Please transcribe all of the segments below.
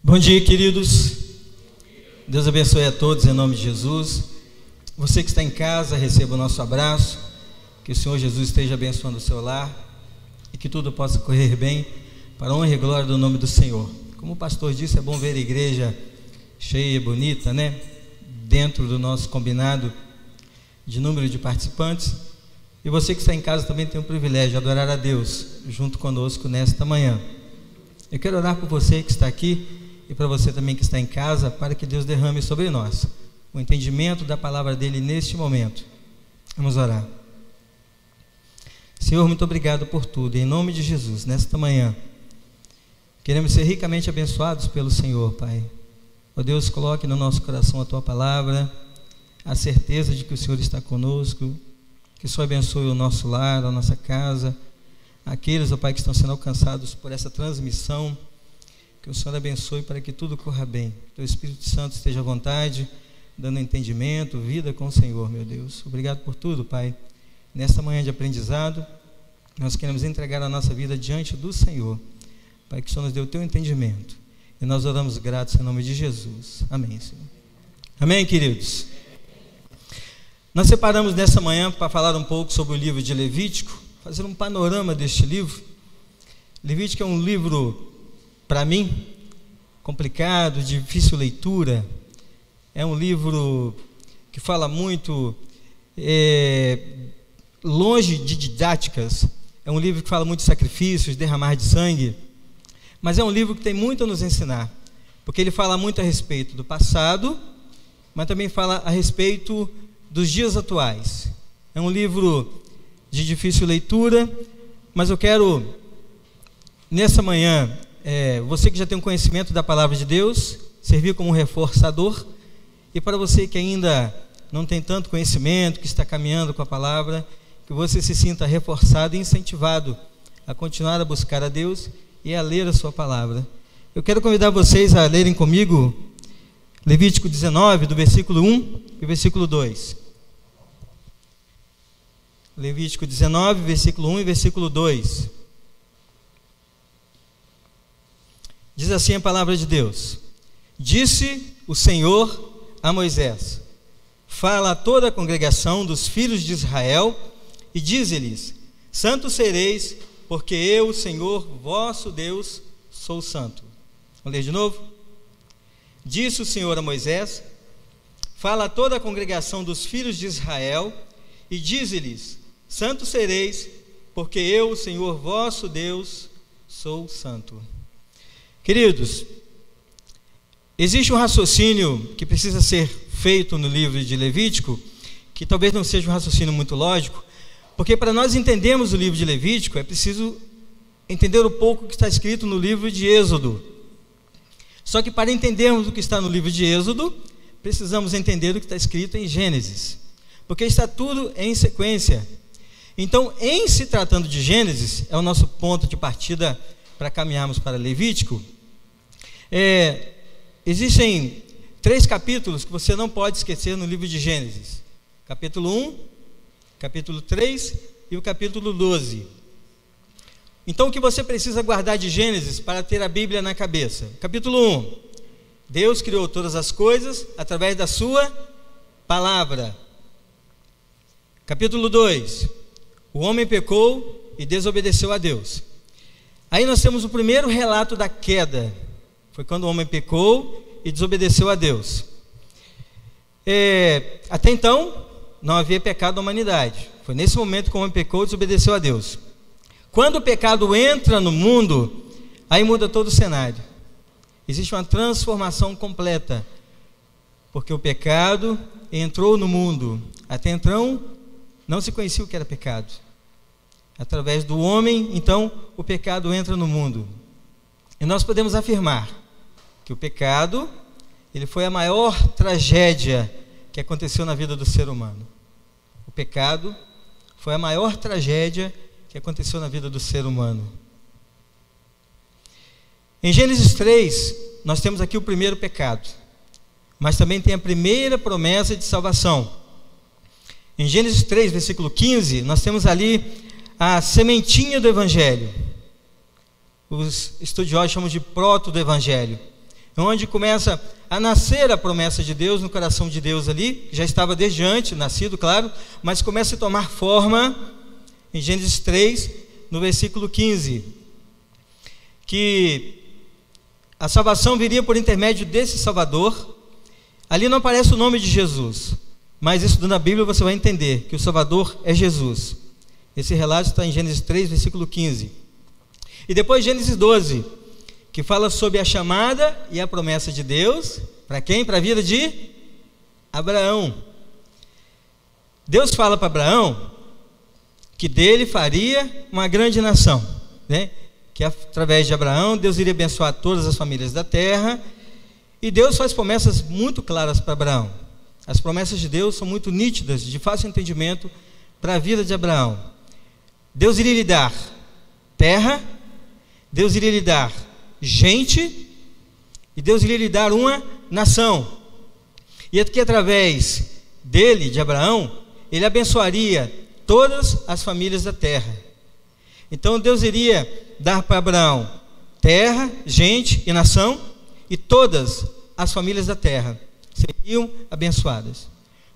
Bom dia, queridos. Deus abençoe a todos em nome de Jesus. Você que está em casa, receba o nosso abraço. Que o Senhor Jesus esteja abençoando o seu lar e que tudo possa correr bem para a honra e glória do nome do Senhor. Como o pastor disse, é bom ver a igreja cheia e bonita, né? Dentro do nosso combinado de número de participantes. E você que está em casa também tem o privilégio de adorar a Deus junto conosco nesta manhã. Eu quero orar por você que está aqui e para você também que está em casa, para que Deus derrame sobre nós o entendimento da palavra dele neste momento. Vamos orar. Senhor, muito obrigado por tudo. Em nome de Jesus, nesta manhã, queremos ser ricamente abençoados pelo Senhor, Pai. Ó Deus, coloque no nosso coração a Tua palavra, a certeza de que o Senhor está conosco, que o Senhor abençoe o nosso lar, a nossa casa, aqueles, ó Pai, que estão sendo alcançados por essa transmissão, que o Senhor abençoe para que tudo corra bem. Que o Espírito Santo esteja à vontade, dando entendimento, vida com o Senhor, meu Deus. Obrigado por tudo, Pai. Nesta manhã de aprendizado, nós queremos entregar a nossa vida diante do Senhor, Pai, que o Senhor nos dê o Teu entendimento. E nós oramos gratos em nome de Jesus. Amém, Senhor. Amém, queridos? Nós separamos nessa manhã para falar um pouco sobre o livro de Levítico, fazer um panorama deste livro. Levítico é um livro, para mim, complicado, de difícil leitura. É um livro que fala muito, longe de didáticas. É um livro que fala muito de sacrifícios, derramar de sangue. Mas é um livro que tem muito a nos ensinar, porque ele fala muito a respeito do passado, mas também fala a respeito dos dias atuais. É um livro de difícil leitura, mas eu quero, nessa manhã, você que já tem um conhecimento da palavra de Deus, servir como um reforçador, e para você que ainda não tem tanto conhecimento, que está caminhando com a palavra, que você se sinta reforçado e incentivado a continuar a buscar a Deus e a ler a sua palavra. Eu quero convidar vocês a lerem comigo Levítico 19, do versículo 1 e versículo 2. Levítico 19, versículo 1 e versículo 2. Diz assim a palavra de Deus: Disse o Senhor a Moisés: Fala a toda a congregação dos filhos de Israel e dize-lhes: Santos sereis, porque eu, o Senhor, vosso Deus, sou santo. Vamos ler de novo? Disse o Senhor a Moisés: Fala a toda a congregação dos filhos de Israel e dize-lhes: Santos sereis, porque eu, o Senhor, vosso Deus, sou santo. Queridos, existe um raciocínio que precisa ser feito no livro de Levítico, que talvez não seja um raciocínio muito lógico, porque para nós entendermos o livro de Levítico, é preciso entender um pouco o que está escrito no livro de Êxodo. Só que para entendermos o que está no livro de Êxodo, precisamos entender o que está escrito em Gênesis, porque está tudo em sequência. Então, em se tratando de Gênesis, é o nosso ponto de partida para caminharmos para Levítico. Existem 3 capítulos que você não pode esquecer no livro de Gênesis: capítulo 1, capítulo 3 e o capítulo 12. Então, o que você precisa guardar de Gênesis para ter a Bíblia na cabeça? Capítulo 1: Deus criou todas as coisas através da sua palavra. Capítulo 2: O homem pecou e desobedeceu a Deus. Aí nós temos o primeiro relato da queda. Foi quando o homem pecou e desobedeceu a Deus. Até então, não havia pecado na humanidade. Foi nesse momento que o homem pecou e desobedeceu a Deus. Quando o pecado entra no mundo, aí muda todo o cenário. Existe uma transformação completa, porque o pecado entrou no mundo. Até então, não se conhecia o que era pecado. Através do homem, então, o pecado entra no mundo. E nós podemos afirmar que o pecado, ele foi a maior tragédia que aconteceu na vida do ser humano. O pecado foi a maior tragédia que aconteceu na vida do ser humano. Em Gênesis 3, nós temos aqui o primeiro pecado, mas também tem a primeira promessa de salvação. Em Gênesis 3, versículo 15, nós temos ali a sementinha do Evangelho. Os estudiosos chamam de proto do Evangelho. onde começa a nascer a promessa de Deus no coração de Deus ali, já estava desde antes, nascido, claro, mas começa a tomar forma em Gênesis 3, no versículo 15, que a salvação viria por intermédio desse Salvador. Ali não aparece o nome de Jesus, mas estudando a Bíblia você vai entender que o Salvador é Jesus. Esse relato está em Gênesis 3, versículo 15. E depois Gênesis 12, que fala sobre a chamada e a promessa de Deus. Para quem? Para a vida de Abraão. Deus fala para Abraão que dele faria uma grande nação, né? Que através de Abraão Deus iria abençoar todas as famílias da terra. E Deus faz promessas muito claras para Abraão. As promessas de Deus são muito nítidas, de fácil entendimento para a vida de Abraão. Deus iria lhe dar terra, Deus iria lhe dar gente, e Deus iria lhe dar uma nação. E aqui através dele, de Abraão, ele abençoaria todas as famílias da terra. Então Deus iria dar para Abraão terra, gente e nação, e todas as famílias da terra seriam abençoadas.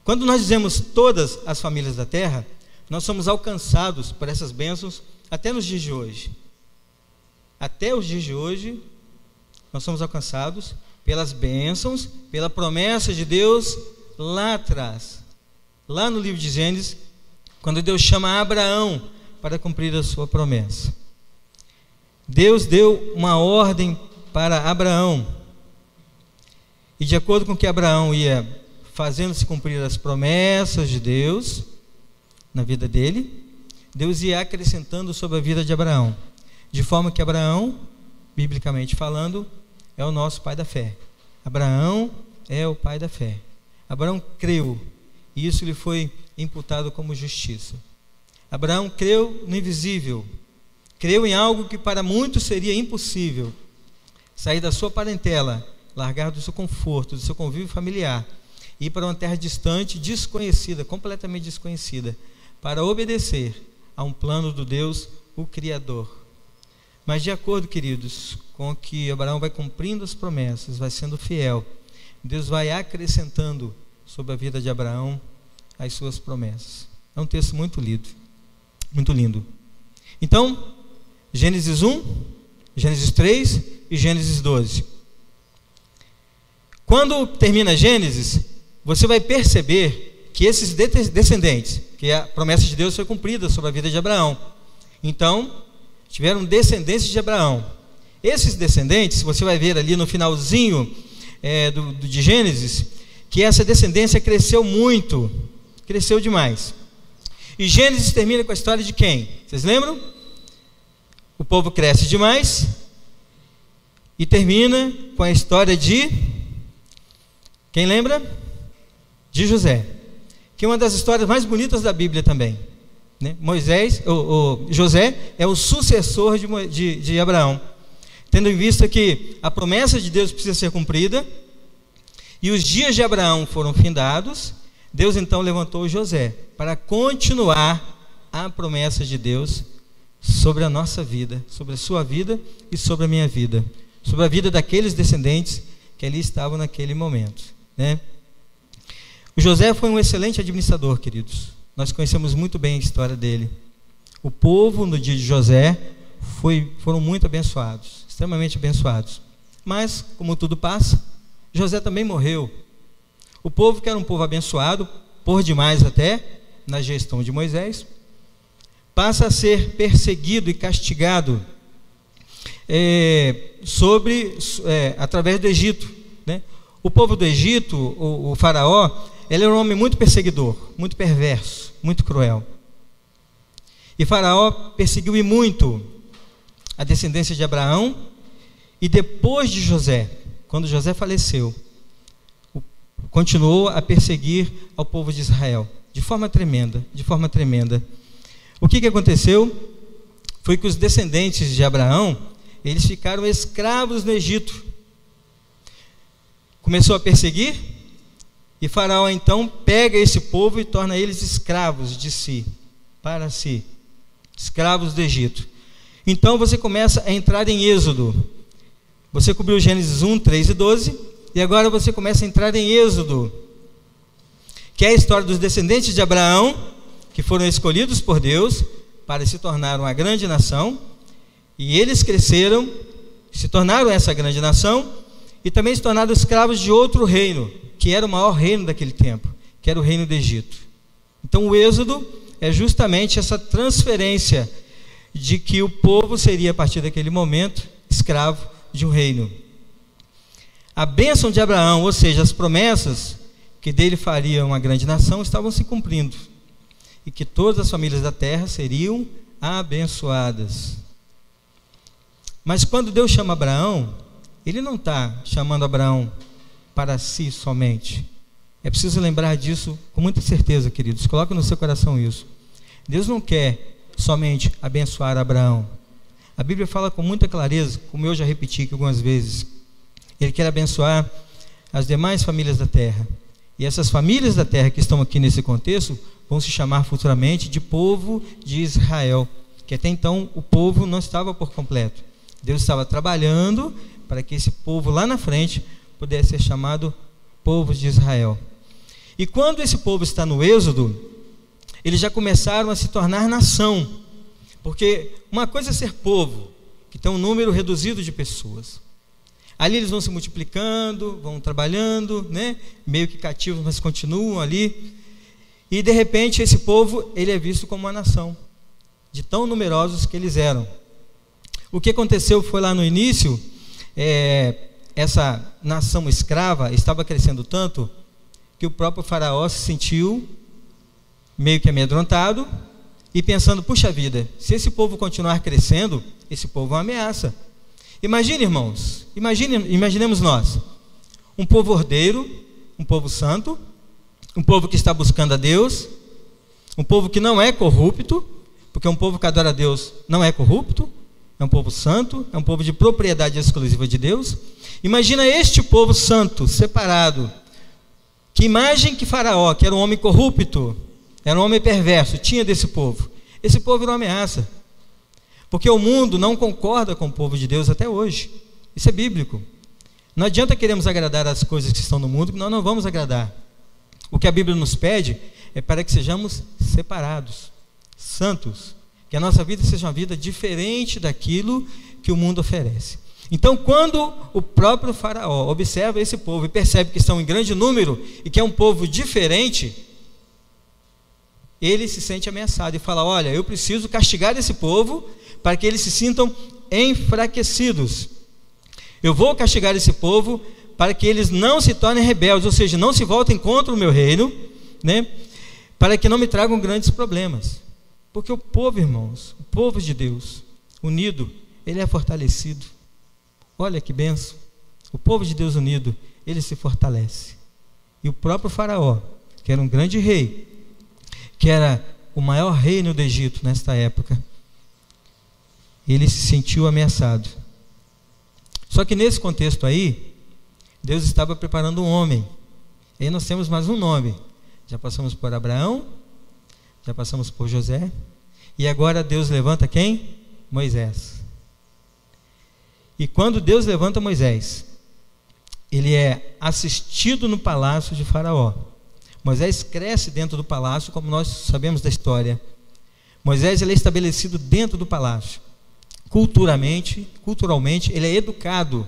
Quando nós dizemos todas as famílias da terra, nós somos alcançados por essas bênçãos até nos dias de hoje. Até os dias de hoje, nós somos alcançados pelas bênçãos, pela promessa de Deus lá atrás. Lá no livro de Gênesis, quando Deus chama Abraão para cumprir a sua promessa. Deus deu uma ordem para Abraão. E de acordo com que Abraão ia fazendo-se cumprir as promessas de Deus na vida dele, Deus ia acrescentando sobre a vida de Abraão. De forma que Abraão, biblicamente falando, é o nosso pai da fé. Abraão é o pai da fé. Abraão creu, e isso lhe foi imputado como justiça. Abraão creu no invisível, creu em algo que para muitos seria impossível: sair da sua parentela, largar do seu conforto, do seu convívio familiar, ir para uma terra distante, desconhecida, completamente desconhecida, para obedecer a um plano do Deus, o Criador. Mas de acordo, queridos, com que Abraão vai cumprindo as promessas, vai sendo fiel, Deus vai acrescentando sobre a vida de Abraão as suas promessas. É um texto muito lindo, muito lindo. Então, Gênesis 1, Gênesis 3 e Gênesis 12. Quando termina Gênesis, você vai perceber que esses descendentes, que a promessa de Deus foi cumprida sobre a vida de Abraão, então tiveram descendentes de Abraão. Esses descendentes, você vai ver ali no finalzinho de Gênesis, que essa descendência cresceu muito, cresceu demais. E Gênesis termina com a história de quem? Vocês lembram? O povo cresce demais e termina com a história de... Quem lembra? De José, que é uma das histórias mais bonitas da Bíblia também, né? José é o sucessor de Abraão, tendo em vista que a promessa de Deus precisa ser cumprida e os dias de Abraão foram findados. Deus então levantou José para continuar a promessa de Deus sobre a nossa vida, sobre a sua vida e sobre a minha vida, sobre a vida daqueles descendentes que ali estavam naquele momento, né? O José foi um excelente administrador, queridos. Nós conhecemos muito bem a história dele. O povo no dia de José foram muito abençoados, extremamente abençoados. Mas, como tudo passa, José também morreu. O povo, que era um povo abençoado, por demais até, na gestão de Moisés, passa a ser perseguido e castigado através do Egito, né? O povo do Egito, o faraó, ele era um homem muito perseguidor, muito perverso, muito cruel. E Faraó perseguiu e muito a descendência de Abraão. E depois de José, quando José faleceu, continuou a perseguir ao povo de Israel de forma tremenda, de forma tremenda. O que aconteceu? Foi que os descendentes de Abraão, eles ficaram escravos no Egito. Começou a perseguir, e Faraó então pega esse povo e torna eles escravos de si, para si, escravos do Egito. Então você começa a entrar em Êxodo. Você cobriu Gênesis 1, 3 e 12, e agora você começa a entrar em Êxodo, que é a história dos descendentes de Abraão, que foram escolhidos por Deus para se tornar uma grande nação, e eles cresceram, se tornaram essa grande nação, e também se tornaram escravos de outro reino, que era o maior reino daquele tempo, que era o reino do Egito. Então o Êxodo é justamente essa transferência de que o povo seria, a partir daquele momento, escravo de um reino. A bênção de Abraão, ou seja, as promessas que dele faria uma grande nação, estavam se cumprindo, e que todas as famílias da terra seriam abençoadas. Mas quando Deus chama Abraão, Ele não está chamando Abraão para si somente. É preciso lembrar disso com muita certeza, queridos. Coloque no seu coração isso. Deus não quer somente abençoar Abraão. A Bíblia fala com muita clareza, como eu já repeti aqui algumas vezes. Ele quer abençoar as demais famílias da terra. E essas famílias da terra que estão aqui nesse contexto vão se chamar futuramente de povo de Israel, que até então o povo não estava por completo. Deus estava trabalhando para que esse povo lá na frente pudesse ser chamado povo de Israel. E quando esse povo está no Êxodo, eles já começaram a se tornar nação, porque uma coisa é ser povo, que tem um número reduzido de pessoas. Ali eles vão se multiplicando, vão trabalhando, né? Meio que cativos, mas continuam ali. E de repente esse povo, ele é visto como uma nação, de tão numerosos que eles eram. O que aconteceu foi lá no início, essa nação escrava estava crescendo tanto que o próprio faraó se sentiu meio que amedrontado e pensando, puxa vida, se esse povo continuar crescendo, esse povo é uma ameaça. Imagine, irmãos, imaginemos nós, um povo ordeiro, um povo santo, um povo que está buscando a Deus, um povo que não é corrupto, porque um povo que adora a Deus não é corrupto, é um povo santo, é um povo de propriedade exclusiva de Deus. Imagina este povo santo, separado. Que imagem que Faraó, que era um homem corrupto, era um homem perverso, tinha desse povo? Esse povo era uma ameaça, porque o mundo não concorda com o povo de Deus até hoje. Isso é bíblico. Não adianta queremos agradar as coisas que estão no mundo, que nós não vamos agradar. O que a Bíblia nos pede é para que sejamos separados, santos, que a nossa vida seja uma vida diferente daquilo que o mundo oferece. Então, quando o próprio faraó observa esse povo e percebe que estão em grande número e que é um povo diferente, ele se sente ameaçado e fala, olha, eu preciso castigar esse povo para que eles se sintam enfraquecidos. Eu vou castigar esse povo para que eles não se tornem rebeldes, ou seja, não se voltem contra o meu reino, né? Para que não me tragam grandes problemas. Porque o povo, irmãos, o povo de Deus, unido, ele é fortalecido. Olha que benção. O povo de Deus unido, ele se fortalece. E o próprio faraó, que era um grande rei, que era o maior reino do Egito nesta época, ele se sentiu ameaçado. Só que nesse contexto aí, Deus estava preparando um homem. E aí nós temos mais um nome. Já passamos por Abraão, já passamos por José, e agora Deus levanta quem? Moisés. E quando Deus levanta Moisés, ele é assistido no palácio de Faraó. Moisés cresce dentro do palácio, como nós sabemos da história. Moisés, ele é estabelecido dentro do palácio. Culturalmente, ele é educado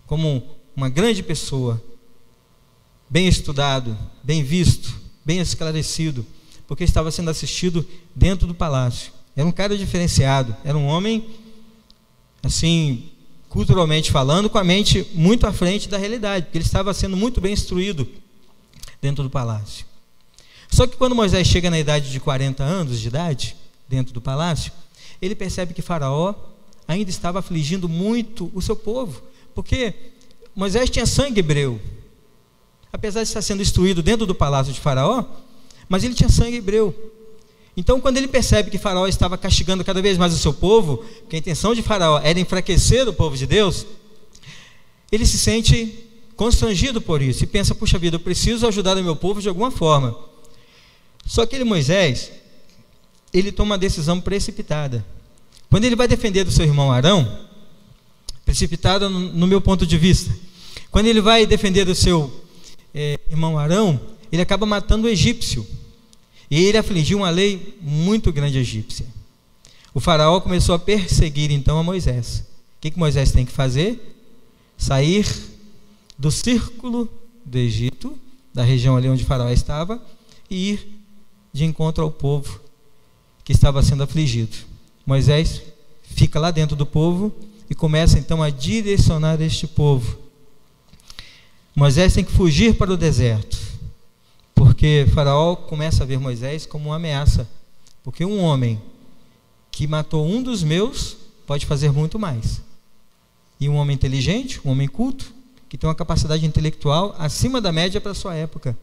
como uma grande pessoa, bem estudado, bem visto, bem esclarecido, porque estava sendo assistido dentro do palácio. Era um cara diferenciado, era um homem, assim, culturalmente falando, com a mente muito à frente da realidade, porque ele estava sendo muito bem instruído dentro do palácio. Só que quando Moisés chega na idade de 40 anos de idade, dentro do palácio, ele percebe que Faraó ainda estava afligindo muito o seu povo, porque Moisés tinha sangue hebreu, apesar de estar sendo instruído dentro do palácio de Faraó, mas ele tinha sangue hebreu. Então, quando ele percebe que Faraó estava castigando cada vez mais o seu povo, que a intenção de Faraó era enfraquecer o povo de Deus, ele se sente constrangido por isso e pensa, puxa vida, eu preciso ajudar o meu povo de alguma forma. Só que Moisés, ele toma uma decisão precipitada. Quando ele vai defender do seu irmão Arão, precipitada no meu ponto de vista. Quando ele vai defender o seu irmão Arão, ele acaba matando o egípcio. E ele afligiu uma lei muito grande egípcia. O faraó começou a perseguir então a Moisés. O que Moisés tem que fazer? Sair do círculo do Egito, da região ali onde o faraó estava, e ir de encontro ao povo que estava sendo afligido. Moisés fica lá dentro do povo e começa então a direcionar este povo. Moisés tem que fugir para o deserto, porque Faraó começa a ver Moisés como uma ameaça, porque um homem que matou um dos meus pode fazer muito mais. E um homem inteligente, um homem culto, que tem uma capacidade intelectual acima da média para a sua época.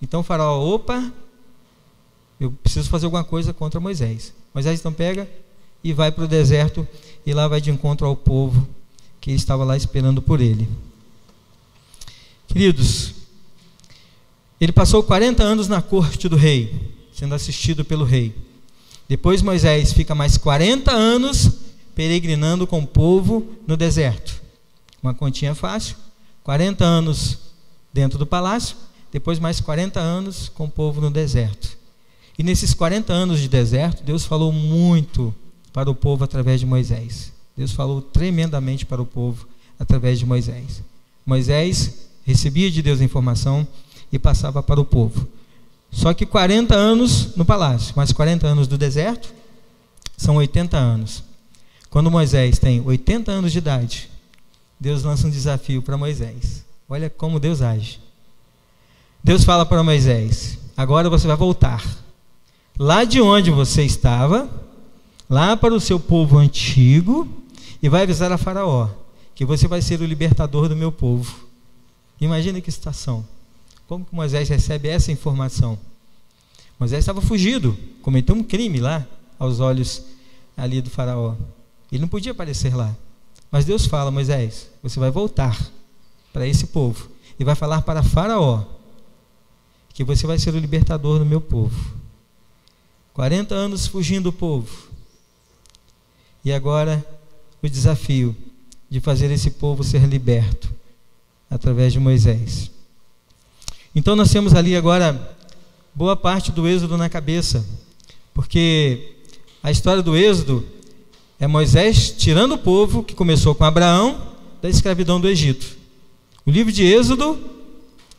Então Faraó, opa, eu preciso fazer alguma coisa contra Moisés. Moisés então pega e vai para o deserto, e lá vai de encontro ao povo que estava lá esperando por ele. Queridos, ele passou 40 anos na corte do rei, sendo assistido pelo rei. Depois Moisés fica mais 40 anos peregrinando com o povo no deserto. Uma continha fácil, 40 anos dentro do palácio, depois mais 40 anos com o povo no deserto. E nesses 40 anos de deserto, Deus falou muito para o povo através de Moisés. Deus falou tremendamente para o povo através de Moisés. Moisés recebia de Deus a informação e passava para o povo. Só que 40 anos no palácio, mais 40 anos do deserto, são 80 anos. Quando Moisés tem 80 anos de idade, Deus lança um desafio para Moisés. Olha como Deus age. Deus fala para Moisés: agora você vai voltar lá de onde você estava, lá para o seu povo antigo, e vai avisar a Faraó que você vai ser o libertador do meu povo. Imagina que situação. Como que Moisés recebe essa informação? Moisés estava fugido, cometeu um crime lá aos olhos ali do Faraó. Ele não podia aparecer lá. Mas Deus fala: Moisés, você vai voltar para esse povo e vai falar para Faraó que você vai ser o libertador do meu povo. 40 anos fugindo do povo. E agora o desafio de fazer esse povo ser liberto através de Moisés. Então nós temos ali agora boa parte do Êxodo na cabeça, porque a história do Êxodo é Moisés tirando o povo, que começou com Abraão, da escravidão do Egito. O livro de Êxodo,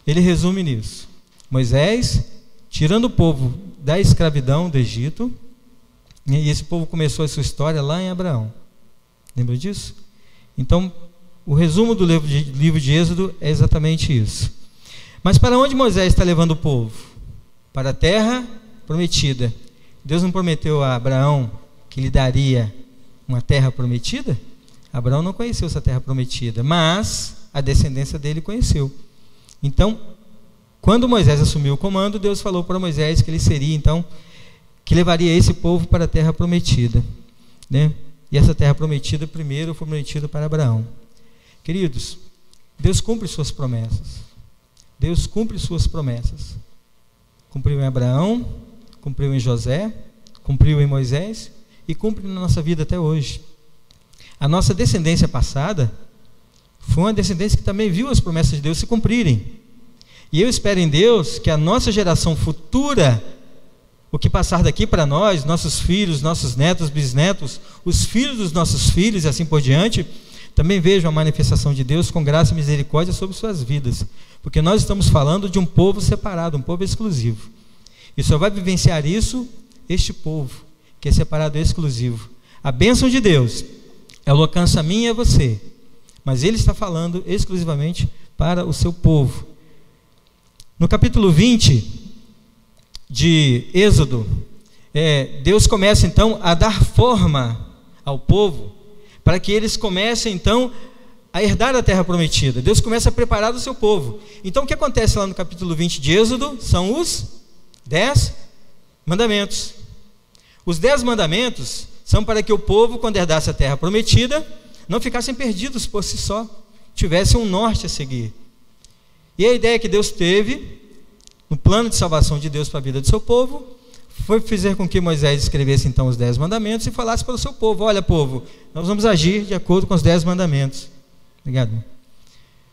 ele resume nisso. Moisés tirando o povo da escravidão do Egito, e esse povo começou a sua história lá em Abraão. Lembra disso? Então, o resumo do livro de Êxodo é exatamente isso. Mas para onde Moisés está levando o povo? Para a terra prometida. Deus não prometeu a Abraão que lhe daria uma terra prometida? Abraão não conheceu essa terra prometida, mas a descendência dele conheceu. Então, quando Moisés assumiu o comando, Deus falou para Moisés que ele seria, então, que levaria esse povo para a terra prometida, né? E essa terra prometida primeiro foi prometida para Abraão. Queridos, Deus cumpre suas promessas. Deus cumpre suas promessas. Cumpriu em Abraão, cumpriu em José, cumpriu em Moisés e cumpre na nossa vida até hoje. A nossa descendência passada foi uma descendência que também viu as promessas de Deus se cumprirem. E eu espero em Deus que a nossa geração futura, o que passar daqui para nós, nossos filhos, nossos netos, bisnetos, os filhos dos nossos filhos e assim por diante, também vejam a manifestação de Deus com graça e misericórdia sobre suas vidas. Porque nós estamos falando de um povo separado, um povo exclusivo. E só vai vivenciar isso este povo, que é separado e exclusivo. A bênção de Deus, ela alcança a mim e a você. Mas Ele está falando exclusivamente para o seu povo. No capítulo 20 de Êxodo, Deus começa então a dar forma ao povo, para que eles comecem então a herdar a terra prometida. Deus começa a preparar o seu povo. Então o que acontece lá no capítulo 20 de Êxodo são os 10 mandamentos. Os 10 mandamentos são para que o povo, quando herdasse a terra prometida, não ficassem perdidos por si só, tivessem um norte a seguir. E a ideia que Deus teve, no plano de salvação de Deus para a vida do seu povo, foi fazer com que Moisés escrevesse então os 10 mandamentos e falasse para o seu povo: olha, povo, nós vamos agir de acordo com os 10 mandamentos. Obrigado.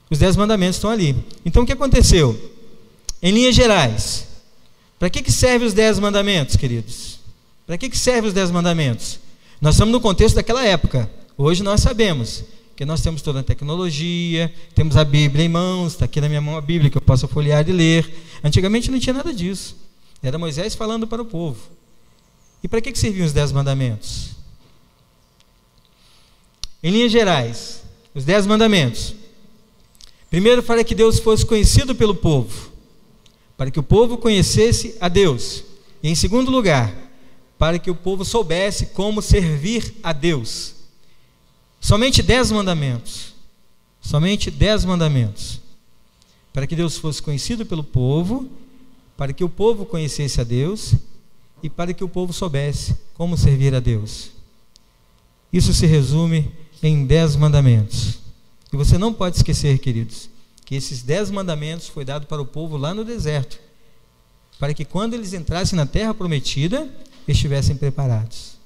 Os 10 mandamentos estão ali. Então o que aconteceu? Em linhas gerais, para que servem os 10 mandamentos, queridos? Para que servem os 10 mandamentos? Nós estamos no contexto daquela época. Hoje nós sabemos que nós temos toda a tecnologia, temos a Bíblia em mãos, está aqui na minha mão a Bíblia que eu posso folhear e ler. Antigamente não tinha nada disso. Era Moisés falando para o povo. E para que serviam os 10 mandamentos? Em linhas gerais, os 10 mandamentos. Primeiro, para que Deus fosse conhecido pelo povo, para que o povo conhecesse a Deus. E em segundo lugar, para que o povo soubesse como servir a Deus. Somente 10 mandamentos. Somente 10 mandamentos. Para que Deus fosse conhecido pelo povo, para que o povo conhecesse a Deus e para que o povo soubesse como servir a Deus. Isso se resume em 10 mandamentos. E você não pode esquecer, queridos, que esses 10 mandamentos foi dado para o povo lá no deserto, para que quando eles entrassem na terra prometida, estivessem preparados.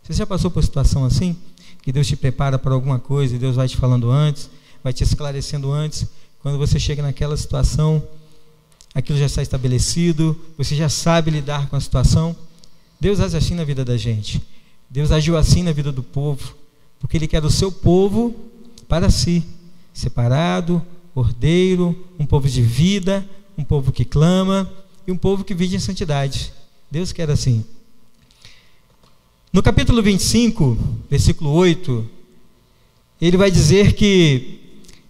Você já passou por situação assim? Que Deus te prepara para alguma coisa e Deus vai te falando antes, vai te esclarecendo antes. Quando você chega naquela situação, aquilo já está estabelecido, você já sabe lidar com a situação. Deus age assim na vida da gente. Deus agiu assim na vida do povo, porque Ele quer o seu povo para si, separado, ordeiro, um povo de vida, um povo que clama e um povo que vive em santidade. Deus quer assim. No capítulo 25, versículo 8, ele vai dizer que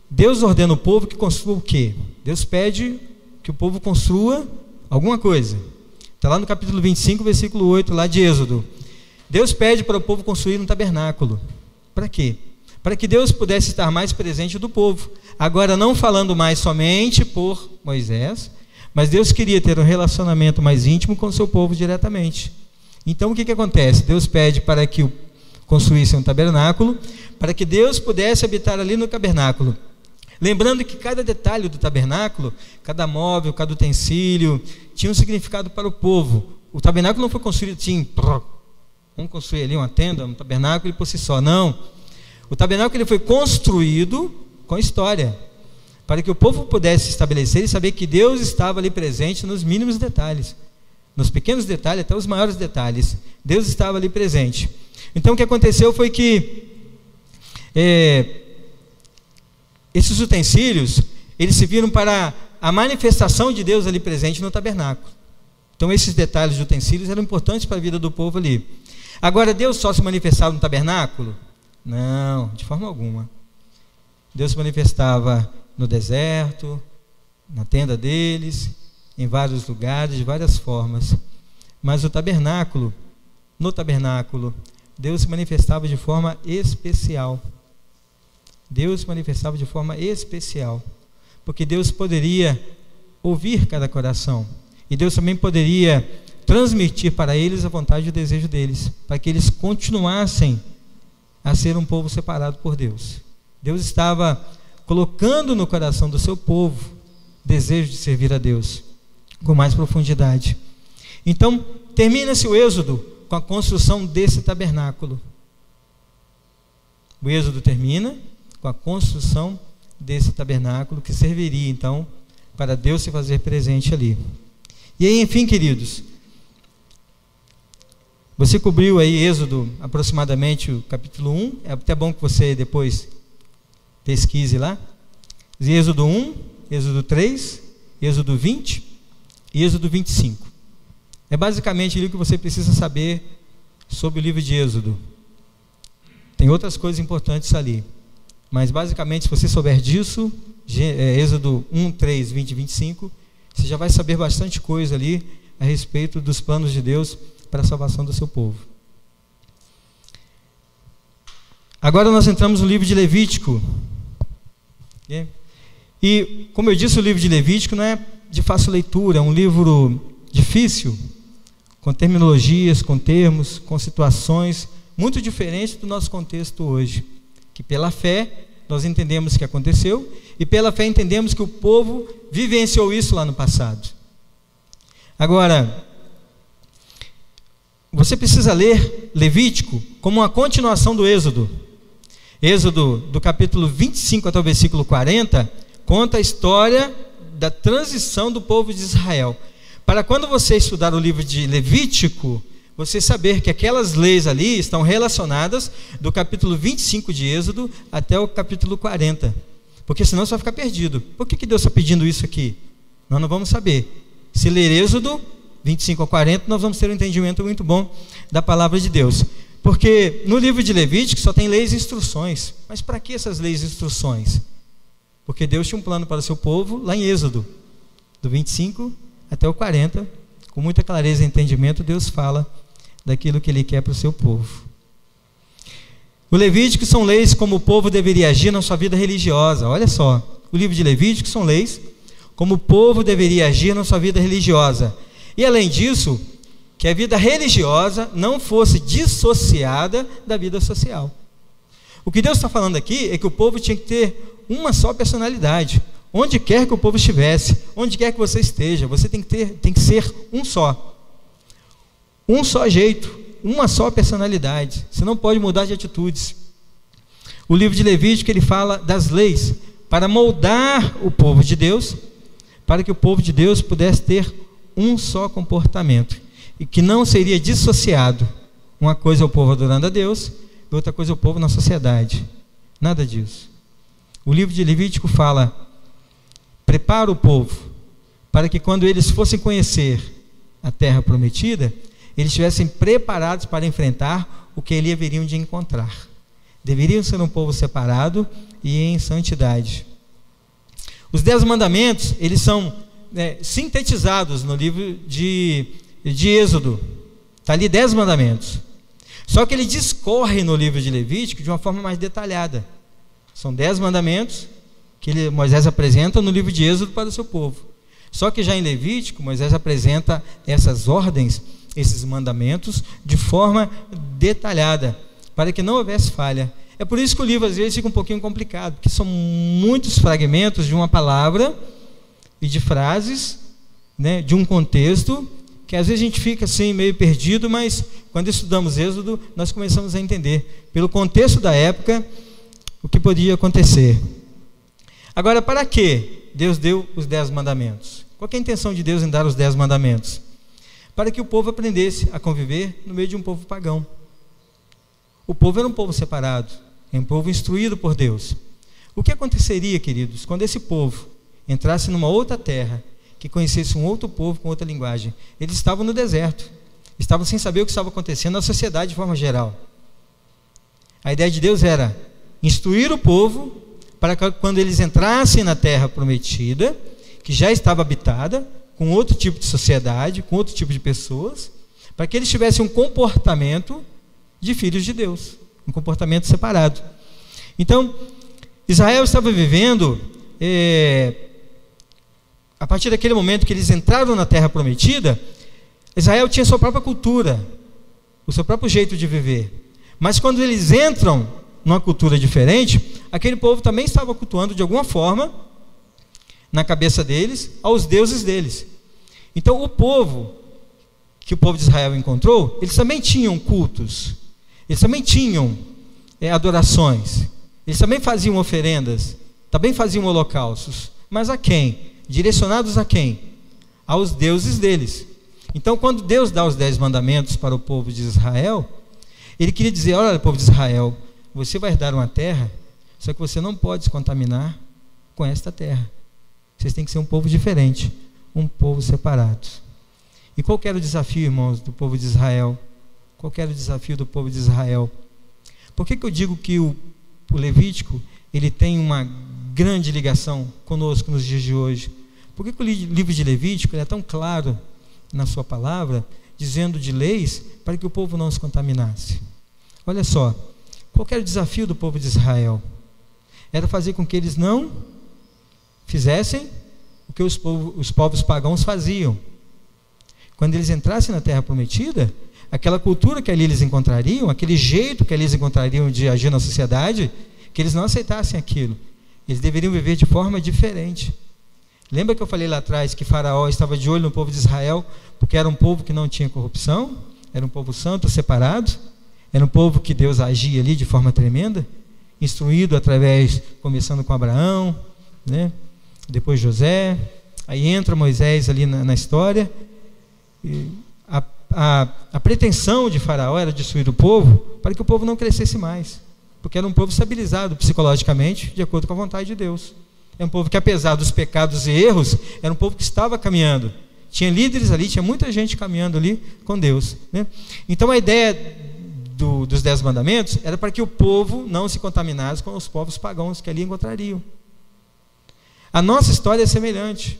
Deus ordena o povo que construa o quê? Deus pede que o povo construa alguma coisa. Está lá no capítulo 25, versículo 8, lá de Êxodo. Deus pede para o povo construir um tabernáculo. Para quê? Para que Deus pudesse estar mais presente do povo. Agora, não falando mais somente por Moisés, mas Deus queria ter um relacionamento mais íntimo com o seu povo diretamente. Então, o que acontece? Deus pede para que construísse um tabernáculo, para que Deus pudesse habitar ali no tabernáculo. Lembrando que cada detalhe do tabernáculo, cada móvel, cada utensílio, tinha um significado para o povo. O tabernáculo não foi construído assim, vamos construir ali uma tenda, um tabernáculo por si só, não. O tabernáculo ele foi construído com história, para que o povo pudesse se estabelecer e saber que Deus estava ali presente nos mínimos detalhes, nos pequenos detalhes até os maiores detalhes. Deus estava ali presente. Então o que aconteceu foi que esses utensílios, eles serviram para a manifestação de Deus ali presente no tabernáculo. Então esses detalhes de utensílios eram importantes para a vida do povo ali. Agora, Deus só se manifestava no tabernáculo? Não, de forma alguma. Deus se manifestava no deserto, na tenda deles, em vários lugares, de várias formas. Mas no tabernáculo, Deus se manifestava de forma especial. Deus se manifestava de forma especial, porque Deus poderia ouvir cada coração, e Deus também poderia transmitir para eles a vontade e o desejo deles, para que eles continuassem a ser um povo separado por Deus. Deus estava colocando no coração do seu povo desejo de servir a Deus com mais profundidade. Então, termina-se o Êxodo com a construção desse tabernáculo. O Êxodo termina com a construção desse tabernáculo, que serviria então para Deus se fazer presente ali. E aí, enfim, queridos, você cobriu aí Êxodo aproximadamente o capítulo 1, é até bom que você depois pesquise lá. Êxodo 1, Êxodo 3, Êxodo 20 e Êxodo 25. É basicamente ali o que você precisa saber sobre o livro de Êxodo. Tem outras coisas importantes ali, mas basicamente, se você souber disso, Êxodo 1, 3, 20 e 25, você já vai saber bastante coisa ali a respeito dos planos de Deus para a salvação do seu povo. Agora nós entramos no livro de Levítico. E, como eu disse, o livro de Levítico não é de fácil leitura, é um livro difícil, com terminologias, com termos, com situações muito diferentes do nosso contexto hoje. Que pela fé nós entendemos que aconteceu, e pela fé entendemos que o povo vivenciou isso lá no passado. Agora, você precisa ler Levítico como uma continuação do Êxodo. Êxodo, do capítulo 25 até o versículo 40, conta a história da transição do povo de Israel. Para quando você estudar o livro de Levítico, você saber que aquelas leis ali estão relacionadas do capítulo 25 de Êxodo até o capítulo 40. Porque senão você vai ficar perdido. Por que Deus está pedindo isso aqui? Nós não vamos saber. Se ler Êxodo 25 a 40, nós vamos ter um entendimento muito bom da palavra de Deus. Porque no livro de Levítico só tem leis e instruções. Mas para que essas leis e instruções? Porque Deus tinha um plano para o seu povo lá em Êxodo, do 25 até o 40. Com muita clareza e entendimento, Deus fala daquilo que Ele quer para o seu povo. O Levítico são leis como o povo deveria agir na sua vida religiosa. Olha só, o livro de Levítico são leis como o povo deveria agir na sua vida religiosa. E além disso, que a vida religiosa não fosse dissociada da vida social. O que Deus está falando aqui é que o povo tinha que ter uma só personalidade. Onde quer que o povo estivesse, onde quer que você esteja, você tem que ser um só. Um só jeito, uma só personalidade. Você não pode mudar de atitudes. O livro de Levítico, ele fala das leis para moldar o povo de Deus, para que o povo de Deus pudesse ter um só comportamento, e que não seria dissociado. Uma coisa é o povo adorando a Deus, e outra coisa é o povo na sociedade. Nada disso. O livro de Levítico fala: prepara o povo, para que quando eles fossem conhecer a terra prometida, eles estivessem preparados para enfrentar o que eles haveriam de encontrar. Deveriam ser um povo separado e em santidade. Os 10 mandamentos, eles são sintetizados no livro de Êxodo. Está ali 10 mandamentos. Só que ele discorre no livro de Levítico de uma forma mais detalhada. São 10 mandamentos que Moisés apresenta no livro de Êxodo para o seu povo. Só que já em Levítico, Moisés apresenta essas ordens, esses mandamentos, de forma detalhada, para que não houvesse falha. É por isso que o livro às vezes fica um pouquinho complicado, porque são muitos fragmentos de uma palavra e de frases, de um contexto, que às vezes a gente fica assim meio perdido, mas quando estudamos Êxodo, nós começamos a entender, pelo contexto da época, o que podia acontecer. Agora, para que Deus deu os 10 mandamentos? Qual é a intenção de Deus em dar os 10 mandamentos? Para que o povo aprendesse a conviver no meio de um povo pagão. O povo era um povo separado, é um povo instruído por Deus. O que aconteceria, queridos, quando esse povo entrasse numa outra terra, que conhecesse um outro povo com outra linguagem? Eles estavam no deserto, estavam sem saber o que estava acontecendo na sociedade de forma geral. A ideia de Deus era instruir o povo para que quando eles entrassem na terra prometida, que já estava habitada, com outro tipo de sociedade, com outro tipo de pessoas, para que eles tivessem um comportamento de filhos de Deus, um comportamento separado. Então, Israel estava vivendo, a partir daquele momento que eles entraram na terra prometida, Israel tinha sua própria cultura, o seu próprio jeito de viver. Mas quando eles entram numa cultura diferente, aquele povo também estava cultuando de alguma forma, na cabeça deles, aos deuses deles. Então o povo, que o povo de Israel encontrou, eles também tinham cultos, eles também tinham adorações, eles também faziam oferendas, também faziam holocaustos, mas a quem? Direcionados a quem? Aos deuses deles. Então quando Deus dá os 10 mandamentos para o povo de Israel, Ele queria dizer: olha, povo de Israel, você vai herdar uma terra, só que você não pode se contaminar com esta terra. Vocês têm que ser um povo diferente, um povo separado. E qual que era o desafio, irmãos, do povo de Israel? Qual que era o desafio do povo de Israel? Por que eu digo que o Levítico, ele tem uma grande ligação conosco nos dias de hoje? Por que o livro de Levítico ele é tão claro na sua palavra, dizendo de leis para que o povo não se contaminasse? Olha só, qual que era o desafio do povo de Israel? Era fazer com que eles não fizessem o que os povos pagãos faziam. Quando eles entrassem na terra prometida, aquela cultura que ali eles encontrariam, aquele jeito que ali eles encontrariam de agir na sociedade, que eles não aceitassem aquilo. Eles deveriam viver de forma diferente. Lembra que eu falei lá atrás que Faraó estava de olho no povo de Israel, porque era um povo que não tinha corrupção, era um povo santo, separado, era um povo que Deus agia ali de forma tremenda, instruído através, começando com Abraão, né? Depois José, aí entra Moisés ali na história. E a pretensão de Faraó era destruir o povo para que o povo não crescesse mais, porque era um povo estabilizado psicologicamente de acordo com a vontade de Deus. É um povo que, apesar dos pecados e erros, era um povo que estava caminhando. Tinha líderes ali, tinha muita gente caminhando ali com Deus, né? Então a ideia dos 10 mandamentos era para que o povo não se contaminasse com os povos pagãos que ali encontrariam. A nossa história é semelhante.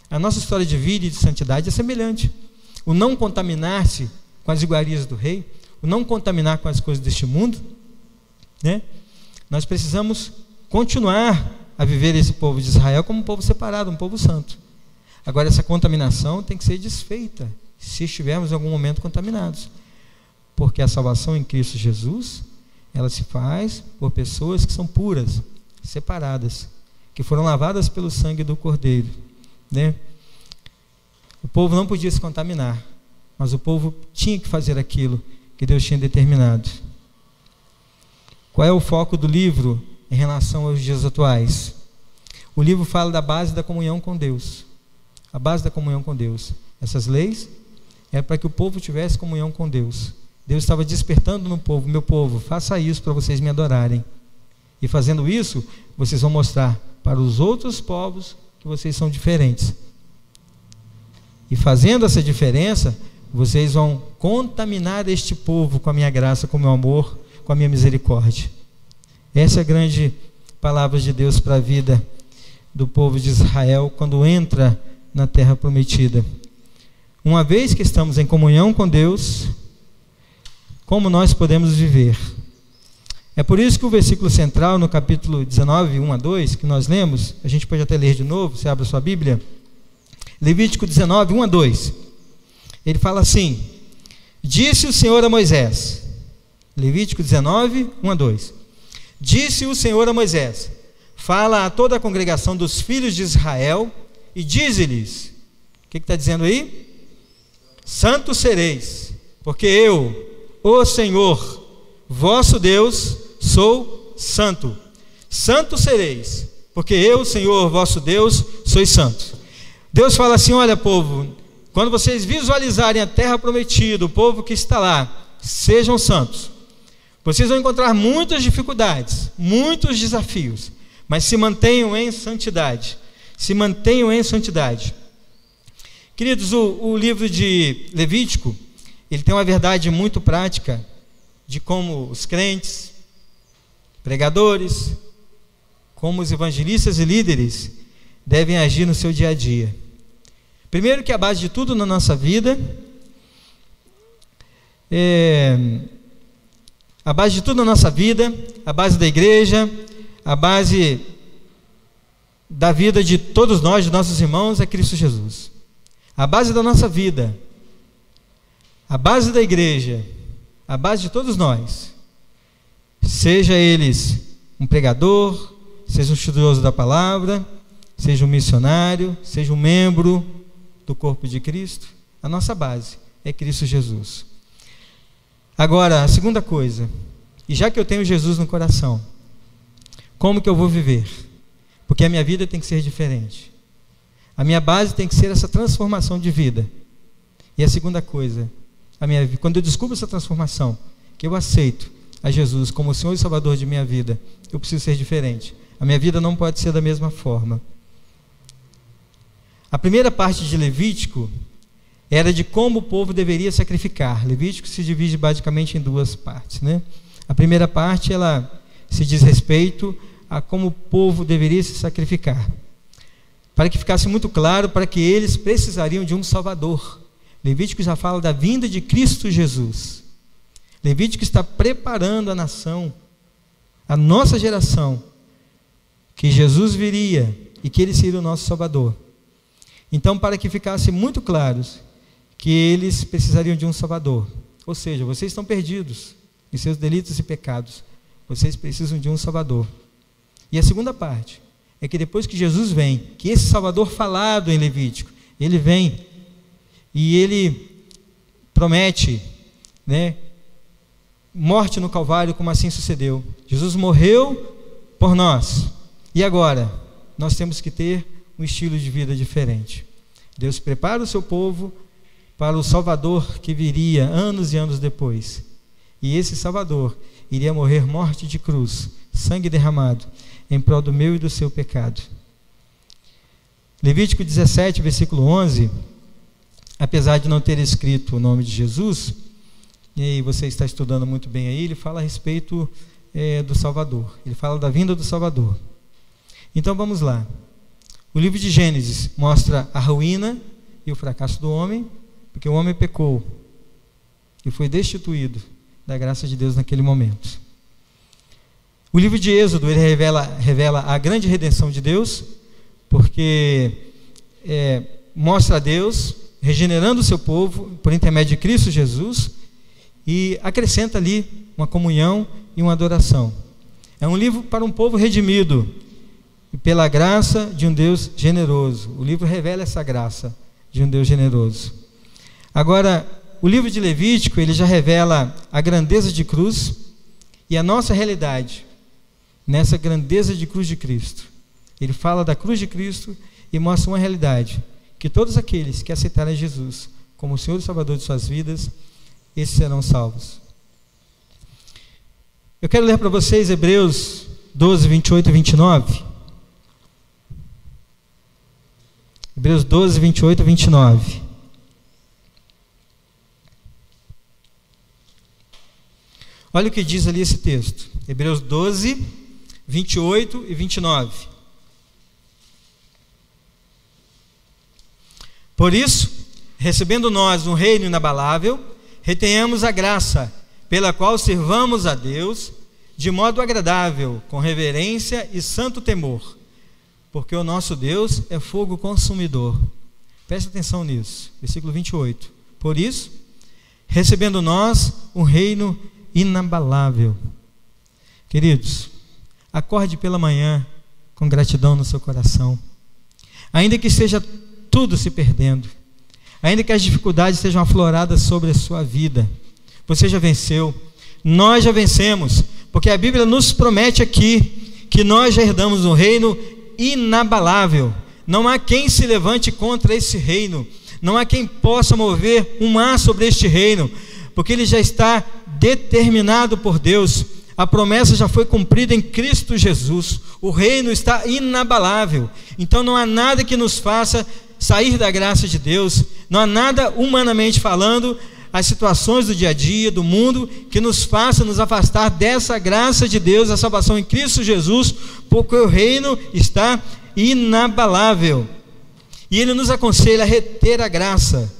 A nossa história de vida e de santidade é semelhante. O não contaminar-se com as iguarias do rei, o não contaminar com as coisas deste mundo, né? Nós precisamos continuar a viver esse povo de Israel como um povo separado, um povo santo. Agora, essa contaminação tem que ser desfeita se estivermos em algum momento contaminados, porque a salvação em Cristo Jesus, ela se faz por pessoas que são puras, separadas, que foram lavadas pelo sangue do Cordeiro, né? O povo não podia se contaminar, mas o povo tinha que fazer aquilo que Deus tinha determinado. Qual é o foco do livro em relação aos dias atuais? O livro fala da base da comunhão com Deus. A base da comunhão com Deus. Essas leis é para que o povo tivesse comunhão com Deus. Deus estava despertando no povo: meu povo, faça isso para vocês me adorarem. E fazendo isso, vocês vão mostrar para os outros povos que vocês são diferentes. E fazendo essa diferença, vocês vão contaminar este povo com a minha graça, com o meu amor, com a minha misericórdia. Essa é a grande palavra de Deus para a vida do povo de Israel quando entra na terra prometida. Uma vez que estamos em comunhão com Deus, como nós podemos viver? É por isso que o versículo central no capítulo 19, 1 a 2, que nós lemos, a gente pode até ler de novo, você abre a sua Bíblia, Levítico 19, 1 a 2, ele fala assim: disse o Senhor a Moisés, Levítico 19, 1 a 2, disse o Senhor a Moisés: fala a toda a congregação dos filhos de Israel e dize-lhes, o que está dizendo aí? Santos sereis, porque eu, o Senhor, vosso Deus, sou santo. Santos sereis, porque eu, Senhor, vosso Deus, sou santo. Deus fala assim: olha, povo, quando vocês visualizarem a terra prometida, o povo que está lá, sejam santos. Vocês vão encontrar muitas dificuldades, muitos desafios, mas se mantenham em santidade. Se mantenham em santidade. Queridos, o livro de Levítico, ele tem uma verdade muito prática de como os crentes, pregadores, como os evangelistas e líderes devem agir no seu dia a dia. Primeiro, que a base de tudo na nossa vida a base de tudo na nossa vida, a base da igreja, a base da vida de todos nós, de nossos irmãos, é Cristo Jesus. A base da nossa vida, a base da igreja, a base de todos nós, seja eles um pregador, seja um estudioso da palavra, seja um missionário, seja um membro do corpo de Cristo, a nossa base é Cristo Jesus. Agora, a segunda coisa, e já que eu tenho Jesus no coração, como que eu vou viver? Porque a minha vida tem que ser diferente. A minha base tem que ser essa transformação de vida. E a segunda coisa, quando eu descubro essa transformação, que eu aceito a Jesus como o Senhor e Salvador de minha vida, eu preciso ser diferente. A minha vida não pode ser da mesma forma. A primeira parte de Levítico era de como o povo deveria sacrificar. Levítico se divide basicamente em duas partes, né? A primeira parte, ela se diz respeito a como o povo deveria se sacrificar, para que ficasse muito claro para que eles precisariam de um Salvador. Levítico já fala da vinda de Cristo Jesus. Levítico está preparando a nação, a nossa geração, que Jesus viria e que Ele seria o nosso Salvador. Então, para que ficasse muito claros que eles precisariam de um Salvador, ou seja, vocês estão perdidos em seus delitos e pecados, vocês precisam de um Salvador. E a segunda parte é que depois que Jesus vem, que esse Salvador falado em Levítico, ele vem e ele promete né, morte no Calvário, como assim sucedeu. Jesus morreu por nós. E agora? Nós temos que ter um estilo de vida diferente. Deus prepara o seu povo para o Salvador que viria anos e anos depois. E esse Salvador iria morrer morte de cruz, sangue derramado, em prol do meu e do seu pecado. Levítico 17, versículo 11, apesar de não ter escrito o nome de Jesus, e aí você está estudando muito bem aí, ele fala a respeito do Salvador, ele fala da vinda do Salvador. Então vamos lá. O livro de Gênesis mostra a ruína e o fracasso do homem, porque o homem pecou e foi destituído da graça de Deus naquele momento. O livro de Êxodo, ele revela a grande redenção de Deus, porque mostra a Deus regenerando o seu povo por intermédio de Cristo Jesus e acrescenta ali uma comunhão e uma adoração. É um livro para um povo redimido e pela graça de um Deus generoso. O livro revela essa graça de um Deus generoso. Agora, o livro de Levítico, ele já revela a grandeza de cruz e a nossa realidade nessa grandeza de cruz de Cristo. Ele fala da cruz de Cristo e mostra uma realidade, que todos aqueles que aceitarem Jesus como o Senhor e Salvador de suas vidas, esses serão salvos. Eu quero ler para vocês Hebreus 12, 28 e 29. Hebreus 12, 28 e 29. Olha o que diz ali esse texto. Hebreus 12, 28 e 29. Por isso, recebendo nós um reino inabalável, retenhamos a graça, pela qual servamos a Deus, de modo agradável, com reverência e santo temor, porque o nosso Deus é fogo consumidor. Preste atenção nisso, versículo 28. Por isso, recebendo nós um reino inabalável. Queridos, acorde pela manhã com gratidão no seu coração, ainda que esteja tudo se perdendo, ainda que as dificuldades sejam afloradas sobre a sua vida, você já venceu, nós já vencemos, porque a Bíblia nos promete aqui que nós já herdamos um reino inabalável. Não há quem se levante contra esse reino, não há quem possa mover um mar sobre este reino, porque ele já está determinado por Deus. A promessa já foi cumprida em Cristo Jesus. O reino está inabalável. Então não há nada que nos faça sair da graça de Deus. Não há nada, humanamente falando, as situações do dia a dia, do mundo, que nos faça nos afastar dessa graça de Deus, a salvação em Cristo Jesus, porque o reino está inabalável. E Ele nos aconselha a reter a graça,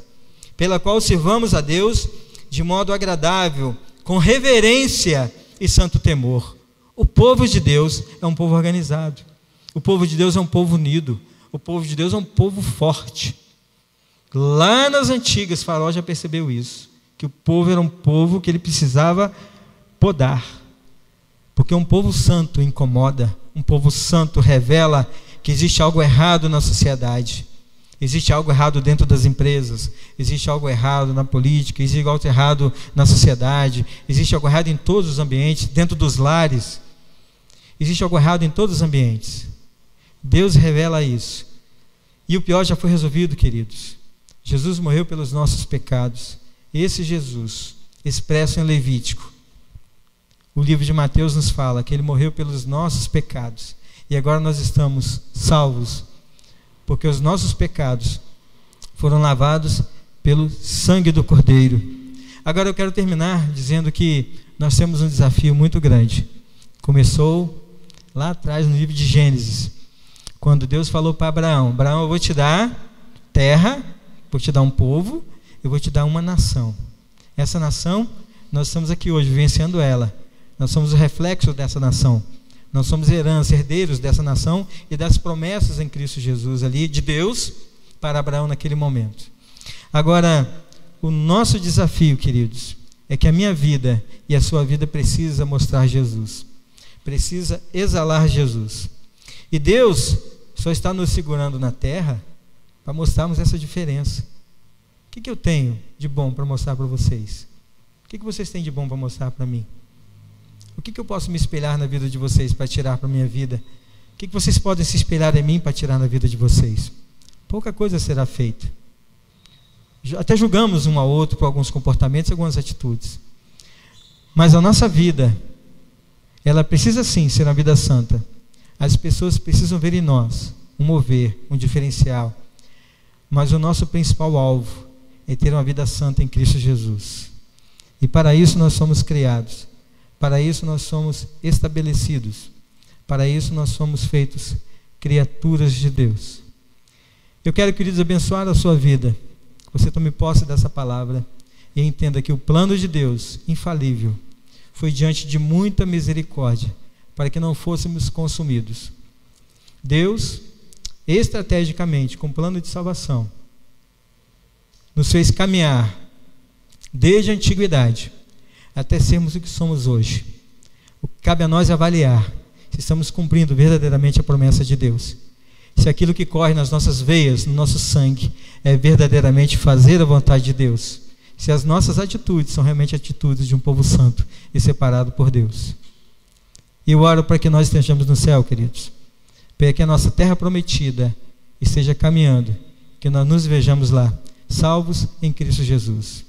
pela qual servamos a Deus de modo agradável, com reverência e santo temor. O povo de Deus é um povo organizado. O povo de Deus é um povo unido. O povo de Deus é um povo forte. Lá nas antigas, Faraó já percebeu isso, que o povo era um povo que ele precisava podar, porque um povo santo incomoda, um povo santo revela que existe algo errado na sociedade, existe algo errado dentro das empresas, existe algo errado na política, existe algo errado na sociedade, existe algo errado em todos os ambientes, dentro dos lares, existe algo errado em todos os ambientes. Deus revela isso, e o pior já foi resolvido, queridos. Jesus morreu pelos nossos pecados. Esse Jesus, expresso em Levítico, o livro de Mateus nos fala que Ele morreu pelos nossos pecados, e agora nós estamos salvos, porque os nossos pecados foram lavados pelo sangue do Cordeiro. Agora eu quero terminar dizendo que nós temos um desafio muito grande. Começou lá atrás no livro de Gênesis, quando Deus falou para Abraão: Abraão, eu vou te dar terra, vou te dar um povo, eu vou te dar uma nação. Essa nação, nós estamos aqui hoje vivenciando ela. Nós somos o reflexo dessa nação. Nós somos herança, herdeiros dessa nação e das promessas em Cristo Jesus ali, de Deus para Abraão naquele momento. Agora, o nosso desafio, queridos, é que a minha vida e a sua vida precisa mostrar Jesus. Precisa exalar Jesus. E Deus só está nos segurando na terra para mostrarmos essa diferença. O que eu tenho de bom para mostrar para vocês? O que vocês têm de bom para mostrar para mim? O que eu posso me espelhar na vida de vocês para tirar para a minha vida? O que vocês podem se espelhar em mim para tirar na vida de vocês? Pouca coisa será feita. Até julgamos um ao outro por alguns comportamentos e algumas atitudes. Mas a nossa vida, ela precisa sim ser uma vida santa. As pessoas precisam ver em nós um mover, um diferencial. Mas o nosso principal alvo é ter uma vida santa em Cristo Jesus. E para isso nós somos criados. Para isso nós somos estabelecidos. Para isso nós somos feitos criaturas de Deus. Eu quero, queridos, abençoar a sua vida. Você tome posse dessa palavra e entenda que o plano de Deus, infalível, foi diante de muita misericórdia, para que não fôssemos consumidos. Deus, estrategicamente, com plano de salvação, nos fez caminhar desde a antiguidade até sermos o que somos hoje. O que cabe a nós é avaliar se estamos cumprindo verdadeiramente a promessa de Deus. Se aquilo que corre nas nossas veias, no nosso sangue, é verdadeiramente fazer a vontade de Deus. Se as nossas atitudes são realmente atitudes de um povo santo e separado por Deus. E eu oro para que nós estejamos no céu, queridos. Para que a nossa terra prometida esteja caminhando, que nós nos vejamos lá, salvos em Cristo Jesus.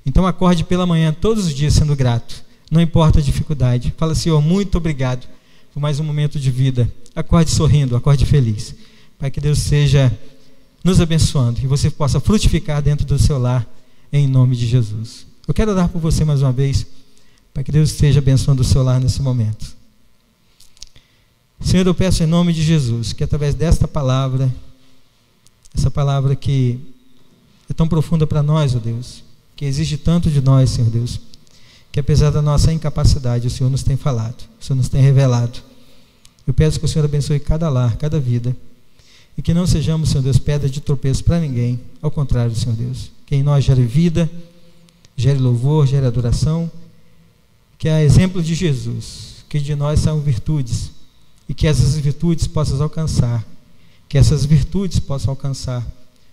Então acorde pela manhã, todos os dias, sendo grato. Não importa a dificuldade. Fala, Senhor, muito obrigado por mais um momento de vida. Acorde sorrindo, acorde feliz. Para que Deus seja nos abençoando e você possa frutificar dentro do seu lar, em nome de Jesus. Eu quero orar por você mais uma vez, para que Deus esteja abençoando o seu lar nesse momento. Senhor, eu peço em nome de Jesus, que através desta palavra, essa palavra que é tão profunda para nós, ó Deus, que exige tanto de nós, Senhor Deus, que apesar da nossa incapacidade, o Senhor nos tem falado, o Senhor nos tem revelado. Eu peço que o Senhor abençoe cada lar, cada vida, e que não sejamos, Senhor Deus, pedra de tropeço para ninguém. Ao contrário, Senhor Deus, que em nós gere vida, gere louvor, gere adoração, que a exemplo de Jesus, que de nós saiam virtudes, e que essas virtudes possam alcançar,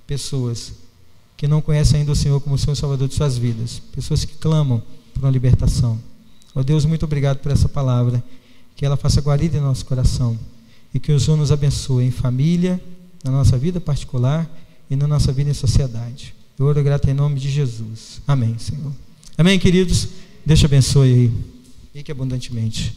pessoas que não conhecem ainda o Senhor como o Senhor Salvador de suas vidas, pessoas que clamam por uma libertação. Ó Deus, muito obrigado por essa palavra, que ela faça guarida em nosso coração, e que o Senhor nos abençoe em família, na nossa vida particular e na nossa vida em sociedade. Eu oro grato em nome de Jesus. Amém, Senhor. Amém, queridos? Deus te abençoe aí. Fique abundantemente.